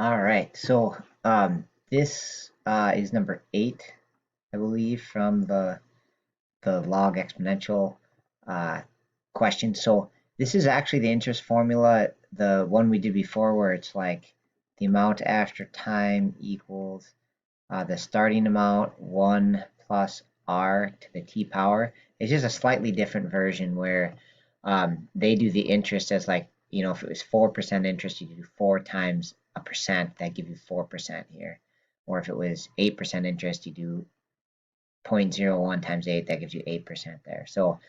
All right, so this is number 8, I believe, from the log exponential uh, question. So this is actually the interest formula, the one we did before, where it's like the amount after time equals the starting amount 1 plus r to the t power. It's just a slightly different version where they do the interest as like, if it was 4% interest, you do 4 times a percent, that give you 4% here. Or if it was 8% interest, you do 0.01 times 8, that gives you 8% there. So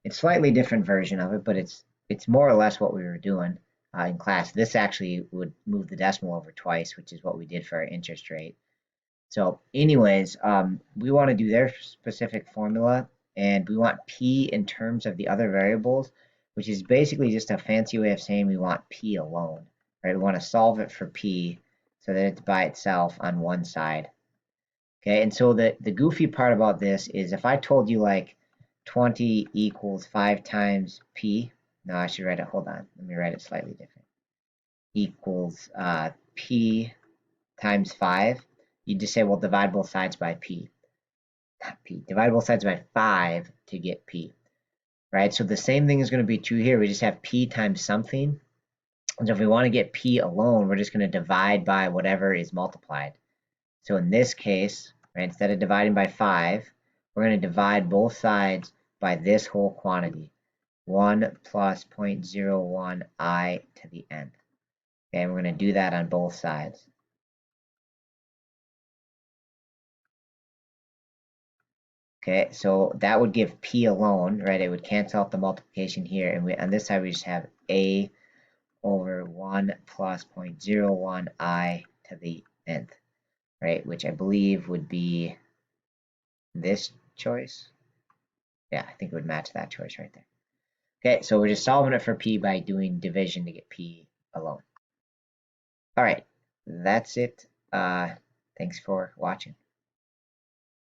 it's slightly different version of it, but it's more or less what we were doing in class. This actually would move the decimal over twice, which is what we did for our interest rate. So anyways, we want to do their specific formula, and we want p in terms of the other variables, which is basically just a fancy way of saying we want p alone, right? We want to solve it for p so that it's by itself on one side. Okay, and so the goofy part about this is if I told you like 20 equals 5 times p, no, I should write it, hold on, let me write it slightly different, equals p times 5, you just say, well, divide both sides by p. Not p. Divide both sides by 5 to get p, right? So the same thing is going to be true here. We just have p times something. And so if we want to get p alone, we're just going to divide by whatever is multiplied. So in this case, right, instead of dividing by 5, we're going to divide both sides by this whole quantity, 1 plus 0.01 I to the nth. Okay, and we're going to do that on both sides. Okay, so that would give p alone, right? It would cancel out the multiplication here, and on this side we just have a over 1 plus 0.01 I to the nth, right? Which I believe would be this choice. Yeah, I think it would match that choice right there. Okay, so we're just solving it for p by doing division to get p alone. All right, that's it. Thanks for watching.